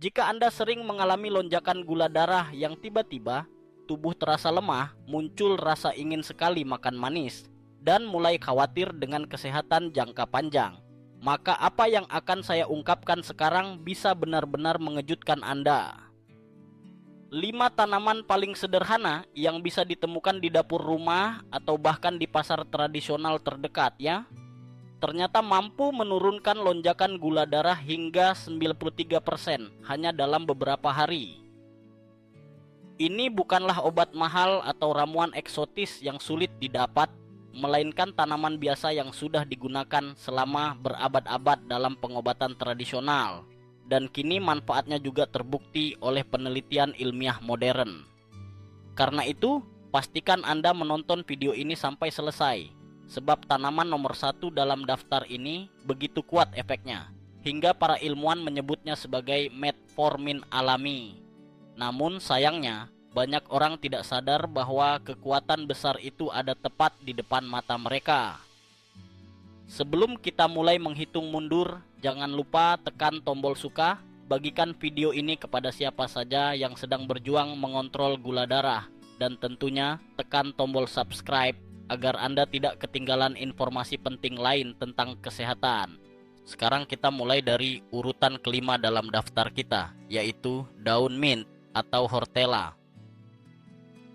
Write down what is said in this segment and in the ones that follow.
Jika Anda sering mengalami lonjakan gula darah yang tiba-tiba, tubuh terasa lemah, muncul rasa ingin sekali makan manis, dan mulai khawatir dengan kesehatan jangka panjang, maka apa yang akan saya ungkapkan sekarang bisa benar-benar mengejutkan Anda. 5 tanaman paling sederhana yang bisa ditemukan di dapur rumah atau bahkan di pasar tradisional terdekat ya, ternyata mampu menurunkan lonjakan gula darah hingga 93% hanya dalam beberapa hari. Ini bukanlah obat mahal atau ramuan eksotis yang sulit didapat, melainkan tanaman biasa yang sudah digunakan selama berabad-abad dalam pengobatan tradisional. Dan kini manfaatnya juga terbukti oleh penelitian ilmiah modern. Karena itu, pastikan Anda menonton video ini sampai selesai, sebab tanaman nomor 1 dalam daftar ini begitu kuat efeknya, hingga para ilmuwan menyebutnya sebagai metformin alami. Namun sayangnya, banyak orang tidak sadar bahwa kekuatan besar itu ada tepat di depan mata mereka. Sebelum kita mulai menghitung mundur, jangan lupa tekan tombol suka, bagikan video ini kepada siapa saja yang sedang berjuang mengontrol gula darah, dan tentunya tekan tombol subscribe agar Anda tidak ketinggalan informasi penting lain tentang kesehatan. Sekarang kita mulai dari urutan kelima dalam daftar kita, yaitu daun mint atau hortela.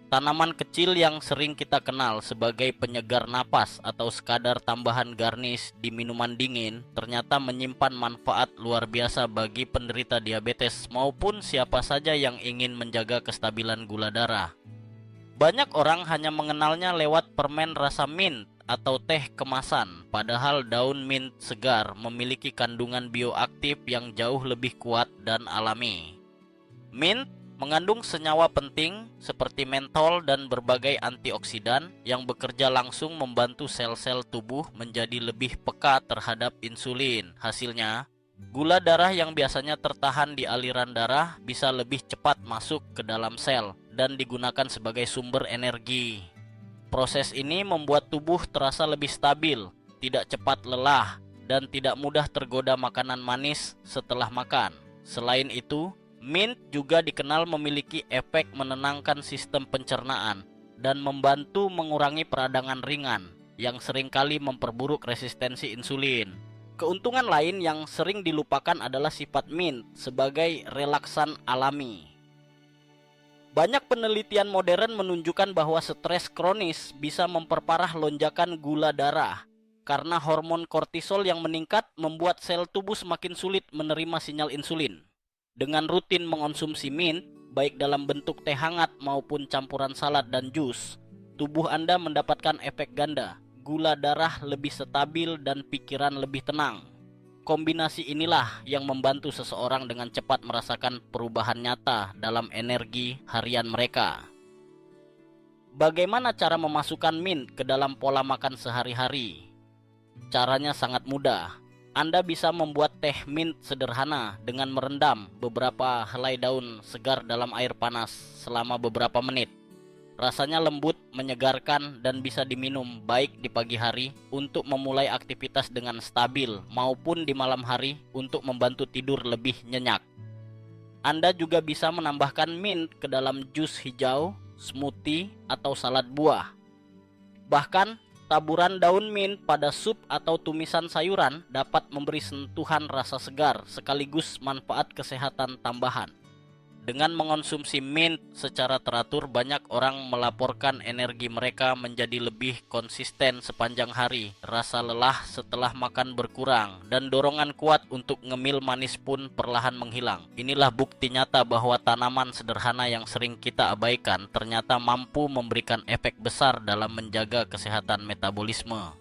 Tanaman kecil yang sering kita kenal sebagai penyegar napas atau sekadar tambahan garnish di minuman dingin ternyata menyimpan manfaat luar biasa bagi penderita diabetes maupun siapa saja yang ingin menjaga kestabilan gula darah. Banyak orang hanya mengenalnya lewat permen rasa mint atau teh kemasan, padahal daun mint segar memiliki kandungan bioaktif yang jauh lebih kuat dan alami. Mint mengandung senyawa penting seperti mentol dan berbagai antioksidan yang bekerja langsung membantu sel-sel tubuh menjadi lebih peka terhadap insulin. Hasilnya, gula darah yang biasanya tertahan di aliran darah bisa lebih cepat masuk ke dalam sel dan digunakan sebagai sumber energi. Proses ini membuat tubuh terasa lebih stabil, tidak cepat lelah, dan tidak mudah tergoda makanan manis setelah makan. Selain itu, mint juga dikenal memiliki efek menenangkan sistem pencernaan dan membantu mengurangi peradangan ringan yang seringkali memperburuk resistensi insulin. Keuntungan lain yang sering dilupakan adalah sifat mint sebagai relaksan alami. Banyak penelitian modern menunjukkan bahwa stres kronis bisa memperparah lonjakan gula darah karena hormon kortisol yang meningkat membuat sel tubuh semakin sulit menerima sinyal insulin. Dengan rutin mengonsumsi mint, baik dalam bentuk teh hangat maupun campuran salad dan jus, tubuh Anda mendapatkan efek ganda, gula darah lebih stabil dan pikiran lebih tenang. Kombinasi inilah yang membantu seseorang dengan cepat merasakan perubahan nyata dalam energi harian mereka. Bagaimana cara memasukkan mint ke dalam pola makan sehari-hari? Caranya sangat mudah. Anda bisa membuat teh mint sederhana dengan merendam beberapa helai daun segar dalam air panas selama beberapa menit. Rasanya lembut, menyegarkan, dan bisa diminum baik di pagi hari untuk memulai aktivitas dengan stabil maupun di malam hari untuk membantu tidur lebih nyenyak. Anda juga bisa menambahkan mint ke dalam jus hijau, smoothie, atau salad buah. Bahkan, taburan daun mint pada sup atau tumisan sayuran dapat memberi sentuhan rasa segar sekaligus manfaat kesehatan tambahan. Dengan mengonsumsi mint secara teratur, banyak orang melaporkan energi mereka menjadi lebih konsisten sepanjang hari. Rasa lelah setelah makan berkurang dan dorongan kuat untuk ngemil manis pun perlahan menghilang. Inilah bukti nyata bahwa tanaman sederhana yang sering kita abaikan ternyata mampu memberikan efek besar dalam menjaga kesehatan metabolisme.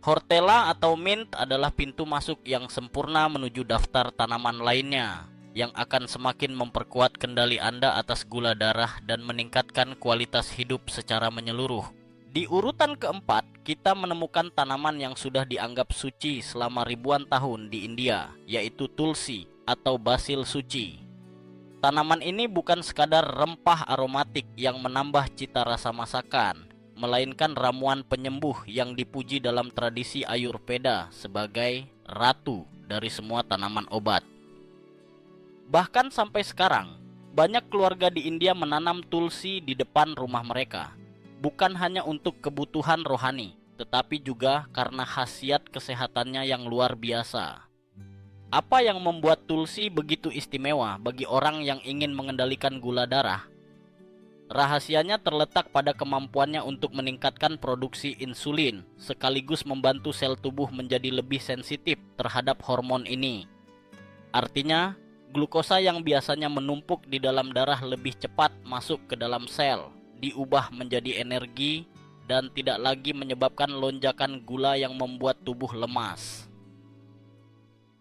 Hortela atau mint adalah pintu masuk yang sempurna menuju daftar tanaman lainnya yang akan semakin memperkuat kendali Anda atas gula darah dan meningkatkan kualitas hidup secara menyeluruh. Di urutan keempat, kita menemukan tanaman yang sudah dianggap suci selama ribuan tahun di India, yaitu tulsi atau basil suci. Tanaman ini bukan sekadar rempah aromatik yang menambah cita rasa masakan, melainkan ramuan penyembuh yang dipuji dalam tradisi Ayurveda sebagai ratu dari semua tanaman obat. Bahkan sampai sekarang, banyak keluarga di India menanam tulsi di depan rumah mereka, bukan hanya untuk kebutuhan rohani, tetapi juga karena khasiat kesehatannya yang luar biasa. Apa yang membuat tulsi begitu istimewa bagi orang yang ingin mengendalikan gula darah? Rahasianya terletak pada kemampuannya untuk meningkatkan produksi insulin, sekaligus membantu sel tubuh menjadi lebih sensitif terhadap hormon ini. Artinya, glukosa yang biasanya menumpuk di dalam darah lebih cepat masuk ke dalam sel, diubah menjadi energi, dan tidak lagi menyebabkan lonjakan gula yang membuat tubuh lemas.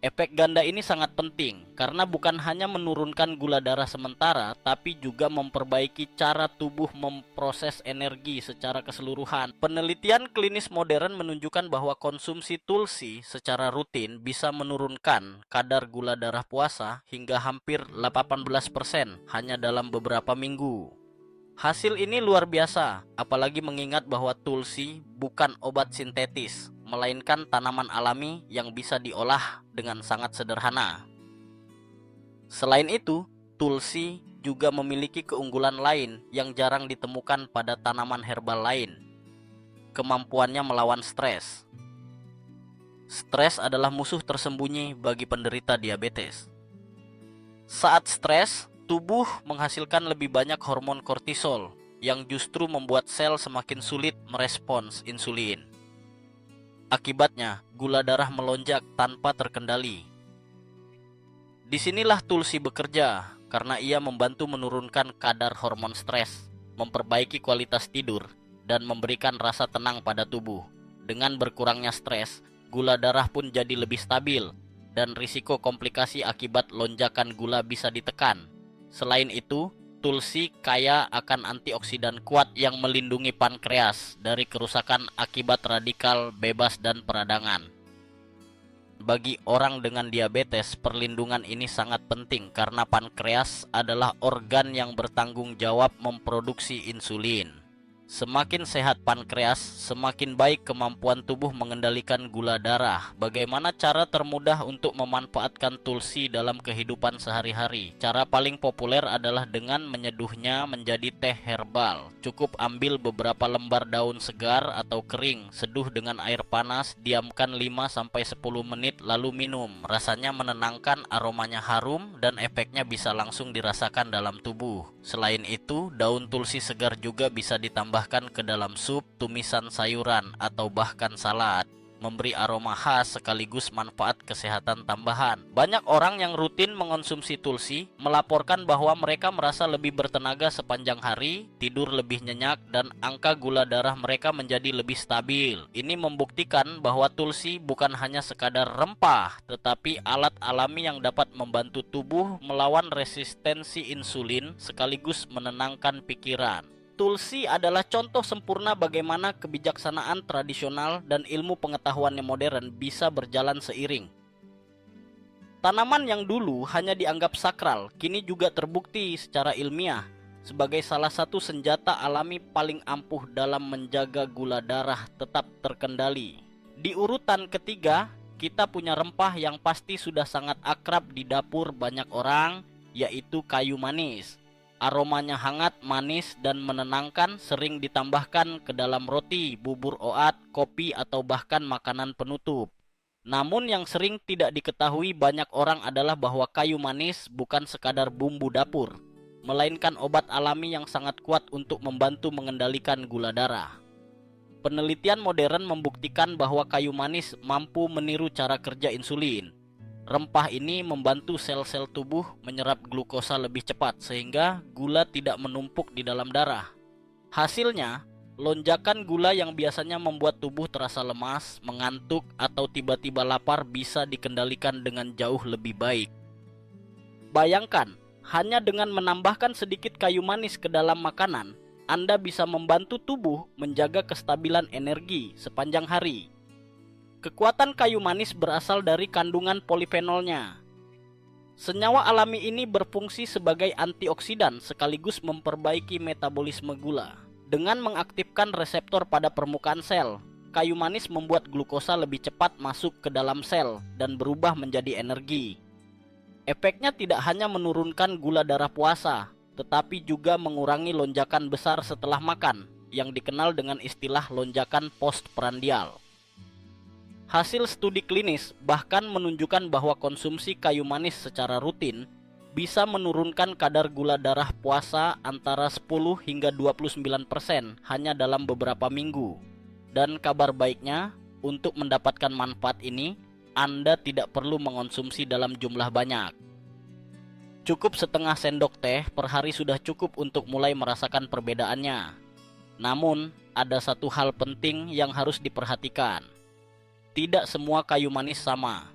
Efek ganda ini sangat penting karena bukan hanya menurunkan gula darah sementara, tapi juga memperbaiki cara tubuh memproses energi secara keseluruhan. Penelitian klinis modern menunjukkan bahwa konsumsi tulsi secara rutin bisa menurunkan kadar gula darah puasa hingga hampir 18% hanya dalam beberapa minggu. Hasil ini luar biasa, apalagi mengingat bahwa tulsi bukan obat sintetis, melainkan tanaman alami yang bisa diolah dengan sangat sederhana. Selain itu, tulsi juga memiliki keunggulan lain yang jarang ditemukan pada tanaman herbal lain. Kemampuannya melawan stres. Stres adalah musuh tersembunyi bagi penderita diabetes. Saat stres, tubuh menghasilkan lebih banyak hormon kortisol yang justru membuat sel semakin sulit merespons insulin. Akibatnya, gula darah melonjak tanpa terkendali. Disinilah tulsi bekerja karena ia membantu menurunkan kadar hormon stres, memperbaiki kualitas tidur, dan memberikan rasa tenang pada tubuh. Dengan berkurangnya stres, gula darah pun jadi lebih stabil, dan risiko komplikasi akibat lonjakan gula bisa ditekan. Selain itu, tulsi kaya akan antioksidan kuat yang melindungi pankreas dari kerusakan akibat radikal bebas dan peradangan. Bagi orang dengan diabetes, perlindungan ini sangat penting karena pankreas adalah organ yang bertanggung jawab memproduksi insulin. Semakin sehat pankreas, semakin baik kemampuan tubuh mengendalikan gula darah. Bagaimana cara termudah untuk memanfaatkan tulsi dalam kehidupan sehari-hari? Cara paling populer adalah dengan menyeduhnya menjadi teh herbal. Cukup ambil beberapa lembar daun segar atau kering, seduh dengan air panas, diamkan 5-10 menit lalu minum. Rasanya menenangkan, aromanya harum, dan efeknya bisa langsung dirasakan dalam tubuh. Selain itu, daun tulsi segar juga bisa ditambah ke dalam sup, tumisan sayuran, atau bahkan salad, memberi aroma khas sekaligus manfaat kesehatan tambahan. Banyak orang yang rutin mengonsumsi tulsi melaporkan bahwa mereka merasa lebih bertenaga sepanjang hari, tidur lebih nyenyak, dan angka gula darah mereka menjadi lebih stabil. Ini membuktikan bahwa tulsi bukan hanya sekadar rempah, tetapi alat alami yang dapat membantu tubuh melawan resistensi insulin sekaligus menenangkan pikiran. Tulsi adalah contoh sempurna bagaimana kebijaksanaan tradisional dan ilmu pengetahuan yang modern bisa berjalan seiring. Tanaman yang dulu hanya dianggap sakral, kini juga terbukti secara ilmiah sebagai salah satu senjata alami paling ampuh dalam menjaga gula darah tetap terkendali. Di urutan ketiga, kita punya rempah yang pasti sudah sangat akrab di dapur banyak orang, yaitu kayu manis. Aromanya hangat, manis, dan menenangkan, sering ditambahkan ke dalam roti, bubur oat, kopi, atau bahkan makanan penutup. Namun yang sering tidak diketahui banyak orang adalah bahwa kayu manis bukan sekadar bumbu dapur, melainkan obat alami yang sangat kuat untuk membantu mengendalikan gula darah. Penelitian modern membuktikan bahwa kayu manis mampu meniru cara kerja insulin. Rempah ini membantu sel-sel tubuh menyerap glukosa lebih cepat sehingga gula tidak menumpuk di dalam darah. Hasilnya, lonjakan gula yang biasanya membuat tubuh terasa lemas, mengantuk, atau tiba-tiba lapar bisa dikendalikan dengan jauh lebih baik. Bayangkan, hanya dengan menambahkan sedikit kayu manis ke dalam makanan, Anda bisa membantu tubuh menjaga kestabilan energi sepanjang hari. Kekuatan kayu manis berasal dari kandungan polifenolnya. Senyawa alami ini berfungsi sebagai antioksidan sekaligus memperbaiki metabolisme gula. Dengan mengaktifkan reseptor pada permukaan sel, kayu manis membuat glukosa lebih cepat masuk ke dalam sel dan berubah menjadi energi. Efeknya tidak hanya menurunkan gula darah puasa, tetapi juga mengurangi lonjakan besar setelah makan, yang dikenal dengan istilah lonjakan postprandial. Hasil studi klinis bahkan menunjukkan bahwa konsumsi kayu manis secara rutin bisa menurunkan kadar gula darah puasa antara 10 hingga 29% hanya dalam beberapa minggu. Dan kabar baiknya, untuk mendapatkan manfaat ini, Anda tidak perlu mengonsumsi dalam jumlah banyak. Cukup setengah sendok teh per hari sudah cukup untuk mulai merasakan perbedaannya. Namun, ada satu hal penting yang harus diperhatikan. Tidak semua kayu manis sama.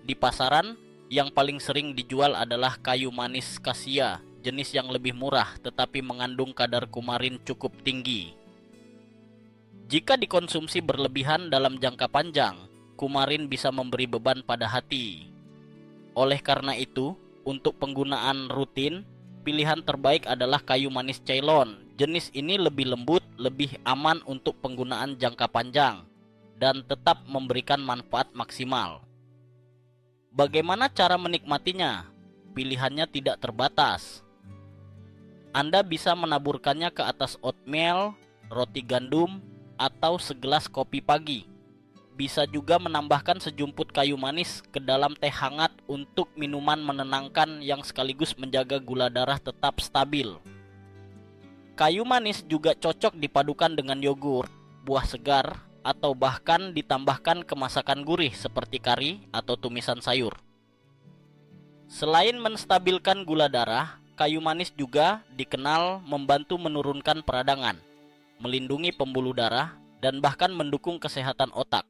Di pasaran, yang paling sering dijual adalah kayu manis kasia, jenis yang lebih murah tetapi mengandung kadar kumarin cukup tinggi. Jika dikonsumsi berlebihan dalam jangka panjang, kumarin bisa memberi beban pada hati. Oleh karena itu, untuk penggunaan rutin, pilihan terbaik adalah kayu manis Ceylon. Jenis ini lebih lembut, lebih aman untuk penggunaan jangka panjang, dan tetap memberikan manfaat maksimal. Bagaimana cara menikmatinya? Pilihannya tidak terbatas. Anda bisa menaburkannya ke atas oatmeal, roti gandum, atau segelas kopi pagi. Bisa juga menambahkan sejumput kayu manis ke dalam teh hangat untuk minuman menenangkan yang sekaligus menjaga gula darah tetap stabil. Kayu manis juga cocok dipadukan dengan yogurt, buah segar, atau bahkan ditambahkan ke masakan gurih seperti kari atau tumisan sayur. Selain menstabilkan gula darah, kayu manis juga dikenal membantu menurunkan peradangan, melindungi pembuluh darah, dan bahkan mendukung kesehatan otak.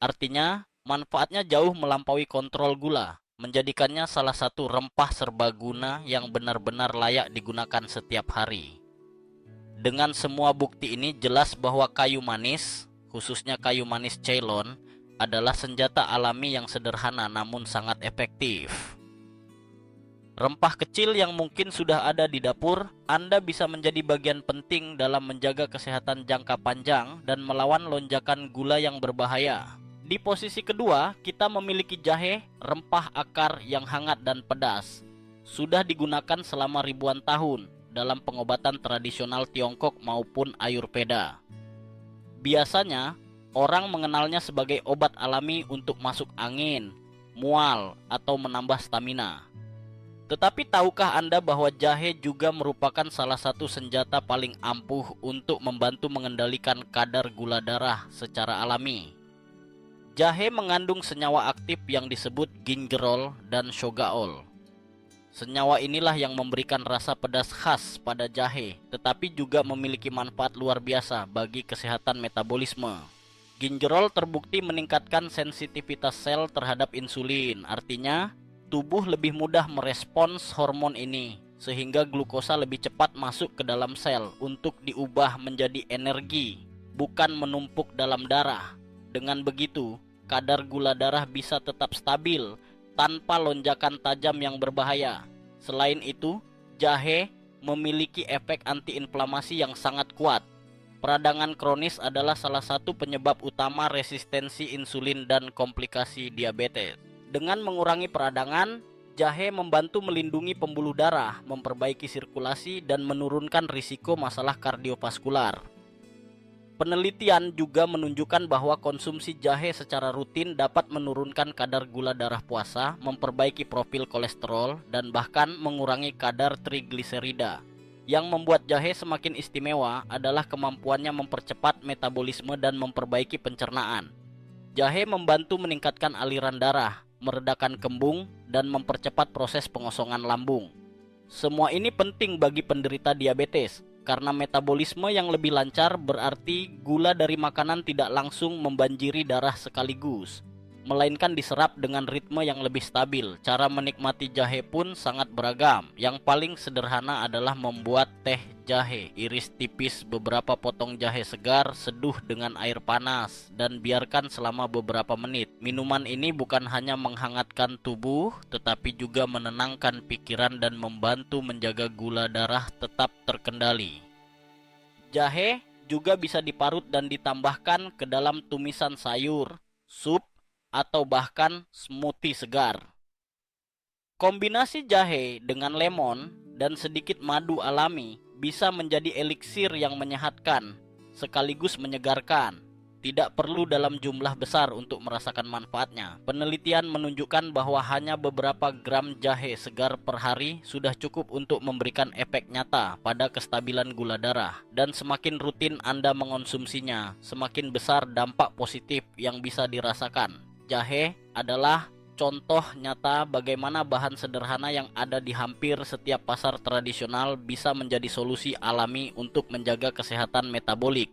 Artinya, manfaatnya jauh melampaui kontrol gula, menjadikannya salah satu rempah serbaguna yang benar-benar layak digunakan setiap hari. Dengan semua bukti ini, jelas bahwa kayu manis, khususnya kayu manis Ceylon, adalah senjata alami yang sederhana namun sangat efektif. Rempah kecil yang mungkin sudah ada di dapur, Anda bisa menjadi bagian penting dalam menjaga kesehatan jangka panjang dan melawan lonjakan gula yang berbahaya. Di posisi kedua, kita memiliki jahe, rempah akar yang hangat dan pedas. Sudah digunakan selama ribuan tahun dalam pengobatan tradisional Tiongkok maupun Ayurveda. Biasanya, orang mengenalnya sebagai obat alami untuk masuk angin, mual, atau menambah stamina. Tetapi tahukah Anda bahwa jahe juga merupakan salah satu senjata paling ampuh untuk membantu mengendalikan kadar gula darah secara alami? Jahe mengandung senyawa aktif yang disebut gingerol dan shogaol. Senyawa inilah yang memberikan rasa pedas khas pada jahe, tetapi juga memiliki manfaat luar biasa bagi kesehatan metabolisme. Gingerol terbukti meningkatkan sensitivitas sel terhadap insulin, artinya tubuh lebih mudah merespons hormon ini, sehingga glukosa lebih cepat masuk ke dalam sel untuk diubah menjadi energi, bukan menumpuk dalam darah. Dengan begitu, kadar gula darah bisa tetap stabil tanpa lonjakan tajam yang berbahaya. Selain itu, jahe memiliki efek antiinflamasi yang sangat kuat. Peradangan kronis adalah salah satu penyebab utama resistensi insulin dan komplikasi diabetes. Dengan mengurangi peradangan, jahe membantu melindungi pembuluh darah, memperbaiki sirkulasi, dan menurunkan risiko masalah kardiovaskular. Penelitian juga menunjukkan bahwa konsumsi jahe secara rutin dapat menurunkan kadar gula darah puasa, memperbaiki profil kolesterol, dan bahkan mengurangi kadar trigliserida. Yang membuat jahe semakin istimewa adalah kemampuannya mempercepat metabolisme dan memperbaiki pencernaan. Jahe membantu meningkatkan aliran darah, meredakan kembung, dan mempercepat proses pengosongan lambung. Semua ini penting bagi penderita diabetes, karena metabolisme yang lebih lancar berarti gula dari makanan tidak langsung membanjiri darah sekaligus, melainkan diserap dengan ritme yang lebih stabil. Cara menikmati jahe pun sangat beragam. Yang paling sederhana adalah membuat teh jahe. Iris tipis beberapa potong jahe segar, seduh dengan air panas, dan biarkan selama beberapa menit. Minuman ini bukan hanya menghangatkan tubuh, tetapi juga menenangkan pikiran dan membantu menjaga gula darah tetap terkendali. Jahe juga bisa diparut dan ditambahkan ke dalam tumisan sayur, sup, atau bahkan smoothie segar. Kombinasi jahe dengan lemon dan sedikit madu alami bisa menjadi eliksir yang menyehatkan sekaligus menyegarkan. Tidak perlu dalam jumlah besar untuk merasakan manfaatnya. Penelitian menunjukkan bahwa hanya beberapa gram jahe segar per hari sudah cukup untuk memberikan efek nyata pada kestabilan gula darah. Dan semakin rutin Anda mengonsumsinya, semakin besar dampak positif yang bisa dirasakan. Jahe adalah contoh nyata bagaimana bahan sederhana yang ada di hampir setiap pasar tradisional bisa menjadi solusi alami untuk menjaga kesehatan metabolik.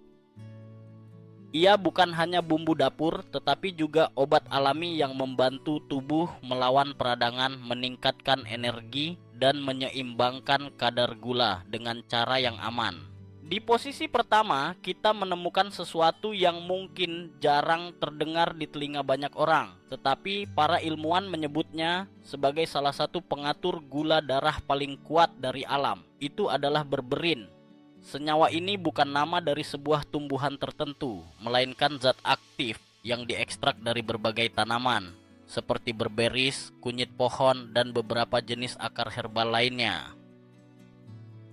Ia bukan hanya bumbu dapur, tetapi juga obat alami yang membantu tubuh melawan peradangan, meningkatkan energi, dan menyeimbangkan kadar gula dengan cara yang aman. Di posisi pertama, kita menemukan sesuatu yang mungkin jarang terdengar di telinga banyak orang, tetapi para ilmuwan menyebutnya sebagai salah satu pengatur gula darah paling kuat dari alam. Itu adalah berberin. Senyawa ini bukan nama dari sebuah tumbuhan tertentu, melainkan zat aktif yang diekstrak dari berbagai tanaman, seperti berberis, kunyit pohon, dan beberapa jenis akar herbal lainnya.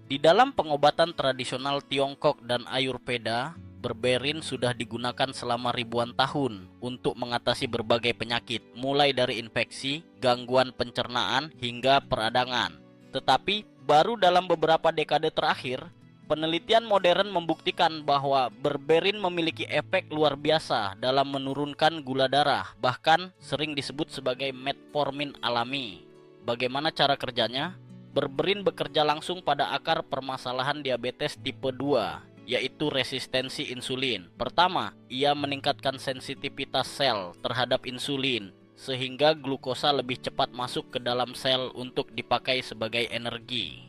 Di dalam pengobatan tradisional Tiongkok dan Ayurveda, berberin sudah digunakan selama ribuan tahun untuk mengatasi berbagai penyakit, mulai dari infeksi, gangguan pencernaan, hingga peradangan. Tetapi, baru dalam beberapa dekade terakhir, penelitian modern membuktikan bahwa berberin memiliki efek luar biasa dalam menurunkan gula darah, bahkan sering disebut sebagai metformin alami. Bagaimana cara kerjanya? Berberin bekerja langsung pada akar permasalahan diabetes tipe 2, yaitu resistensi insulin. Pertama, ia meningkatkan sensitivitas sel terhadap insulin, sehingga glukosa lebih cepat masuk ke dalam sel untuk dipakai sebagai energi.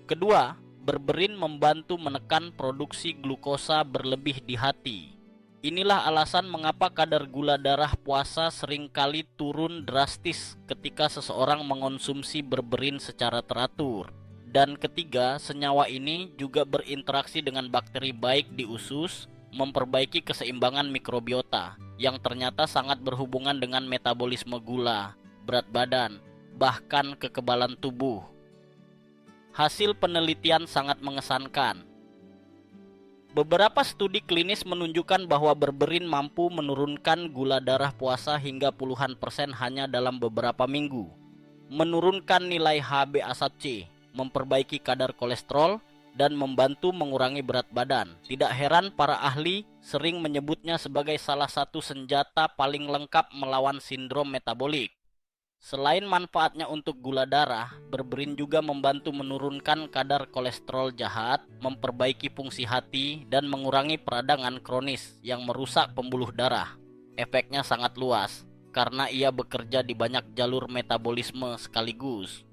Kedua, berberin membantu menekan produksi glukosa berlebih di hati. Inilah alasan mengapa kadar gula darah puasa seringkali turun drastis ketika seseorang mengonsumsi berberin secara teratur. Dan ketiga, senyawa ini juga berinteraksi dengan bakteri baik di usus, memperbaiki keseimbangan mikrobiota, yang ternyata sangat berhubungan dengan metabolisme gula, berat badan, bahkan kekebalan tubuh. Hasil penelitian sangat mengesankan. Beberapa studi klinis menunjukkan bahwa berberin mampu menurunkan gula darah puasa hingga puluhan persen hanya dalam beberapa minggu, menurunkan nilai HbA1c, memperbaiki kadar kolesterol, dan membantu mengurangi berat badan. Tidak heran para ahli sering menyebutnya sebagai salah satu senjata paling lengkap melawan sindrom metabolik. Selain manfaatnya untuk gula darah, berberin juga membantu menurunkan kadar kolesterol jahat, memperbaiki fungsi hati, dan mengurangi peradangan kronis yang merusak pembuluh darah. Efeknya sangat luas, karena ia bekerja di banyak jalur metabolisme sekaligus.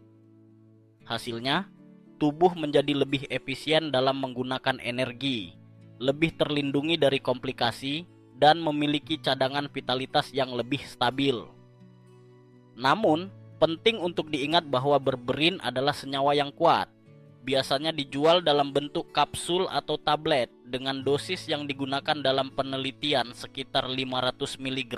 Hasilnya, tubuh menjadi lebih efisien dalam menggunakan energi, lebih terlindungi dari komplikasi, dan memiliki cadangan vitalitas yang lebih stabil. Namun, penting untuk diingat bahwa berberin adalah senyawa yang kuat. Biasanya dijual dalam bentuk kapsul atau tablet dengan dosis yang digunakan dalam penelitian sekitar 500 mg,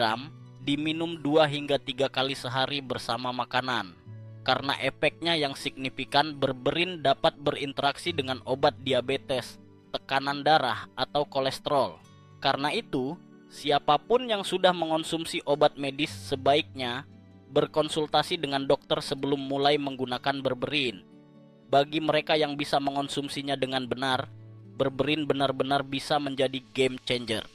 diminum 2 hingga 3 kali sehari bersama makanan. Karena efeknya yang signifikan, berberin dapat berinteraksi dengan obat diabetes, tekanan darah, atau kolesterol. Karena itu, siapapun yang sudah mengonsumsi obat medis sebaiknya berkonsultasi dengan dokter sebelum mulai menggunakan berberin. Bagi mereka yang bisa mengonsumsinya dengan benar, berberin benar-benar bisa menjadi game changer.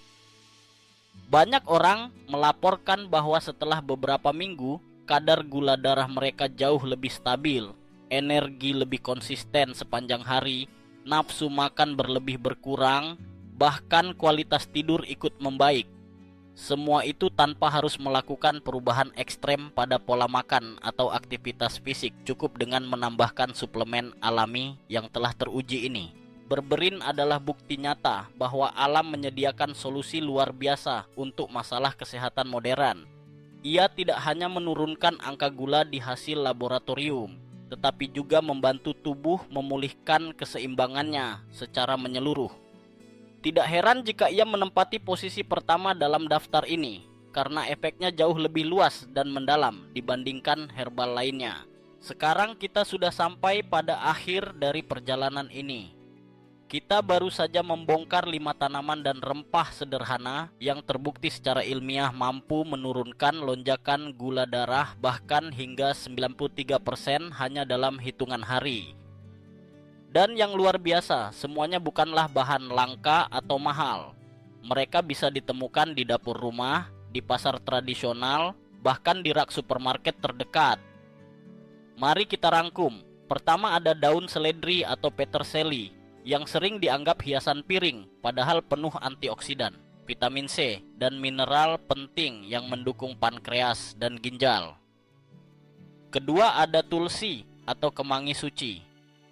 Banyak orang melaporkan bahwa setelah beberapa minggu, kadar gula darah mereka jauh lebih stabil, energi lebih konsisten sepanjang hari, nafsu makan berlebih berkurang, bahkan kualitas tidur ikut membaik. Semua itu tanpa harus melakukan perubahan ekstrem pada pola makan atau aktivitas fisik, cukup dengan menambahkan suplemen alami yang telah teruji ini. Berberin adalah bukti nyata bahwa alam menyediakan solusi luar biasa untuk masalah kesehatan modern. Ia tidak hanya menurunkan angka gula di hasil laboratorium, tetapi juga membantu tubuh memulihkan keseimbangannya secara menyeluruh. Tidak heran jika ia menempati posisi pertama dalam daftar ini. karena efeknya jauh lebih luas dan mendalam dibandingkan herbal lainnya. Sekarang kita sudah sampai pada akhir dari perjalanan ini. Kita baru saja membongkar 5 tanaman dan rempah sederhana yang terbukti secara ilmiah mampu menurunkan lonjakan gula darah bahkan hingga 93% hanya dalam hitungan hari. Dan yang luar biasa, semuanya bukanlah bahan langka atau mahal. Mereka bisa ditemukan di dapur rumah, di pasar tradisional, bahkan di rak supermarket terdekat. Mari kita rangkum. Pertama ada daun seledri atau peterseli yang sering dianggap hiasan piring, padahal penuh antioksidan, vitamin C, dan mineral penting yang mendukung pankreas dan ginjal. Kedua ada tulsi atau kemangi suci,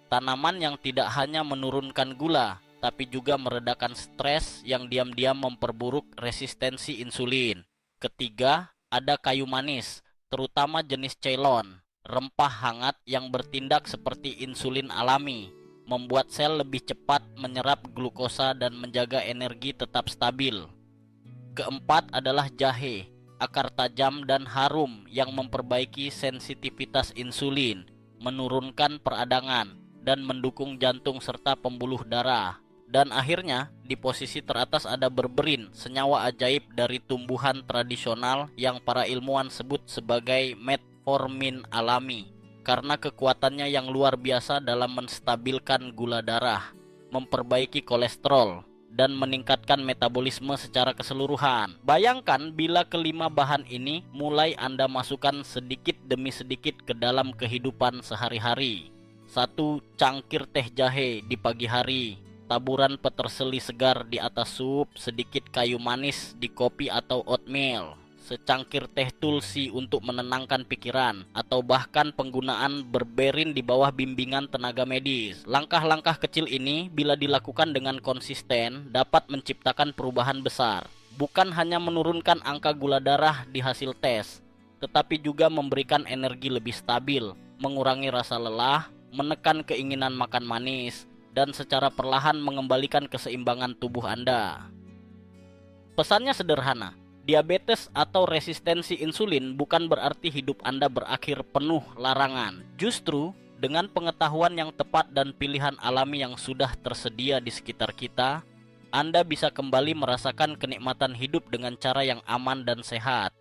tanaman yang tidak hanya menurunkan gula, tapi juga meredakan stres yang diam-diam memperburuk resistensi insulin. Ketiga ada kayu manis, terutama jenis Ceylon, rempah hangat yang bertindak seperti insulin alami, membuat sel lebih cepat menyerap glukosa dan menjaga energi tetap stabil. Keempat adalah jahe, akar tajam dan harum yang memperbaiki sensitivitas insulin, menurunkan peradangan, dan mendukung jantung serta pembuluh darah. Dan akhirnya, di posisi teratas ada berberin, senyawa ajaib dari tumbuhan tradisional yang para ilmuwan sebut sebagai metformin alami, karena kekuatannya yang luar biasa dalam menstabilkan gula darah, memperbaiki kolesterol, dan meningkatkan metabolisme secara keseluruhan. Bayangkan bila kelima bahan ini mulai Anda masukkan sedikit demi sedikit ke dalam kehidupan sehari-hari. 1 cangkir teh jahe di pagi hari, taburan peterseli segar di atas sup, sedikit kayu manis di kopi atau oatmeal, secangkir teh tulsi untuk menenangkan pikiran, atau bahkan penggunaan berberin di bawah bimbingan tenaga medis. Langkah-langkah kecil ini bila dilakukan dengan konsisten dapat menciptakan perubahan besar. Bukan hanya menurunkan angka gula darah di hasil tes, tetapi juga memberikan energi lebih stabil, mengurangi rasa lelah, menekan keinginan makan manis, dan secara perlahan mengembalikan keseimbangan tubuh Anda. Pesannya sederhana. Diabetes atau resistensi insulin bukan berarti hidup Anda berakhir penuh larangan. Justru, dengan pengetahuan yang tepat dan pilihan alami yang sudah tersedia di sekitar kita, Anda bisa kembali merasakan kenikmatan hidup dengan cara yang aman dan sehat.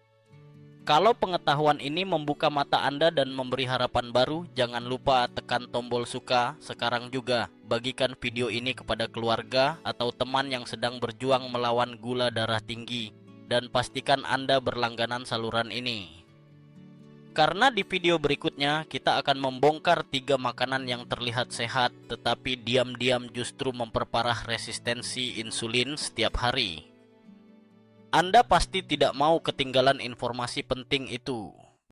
Kalau pengetahuan ini membuka mata Anda dan memberi harapan baru, jangan lupa tekan tombol suka sekarang juga. Bagikan video ini kepada keluarga atau teman yang sedang berjuang melawan gula darah tinggi. Dan pastikan Anda berlangganan saluran ini. Karena di video berikutnya kita akan membongkar 3 makanan yang terlihat sehat tetapi diam-diam justru memperparah resistensi insulin setiap hari. Anda pasti tidak mau ketinggalan informasi penting itu.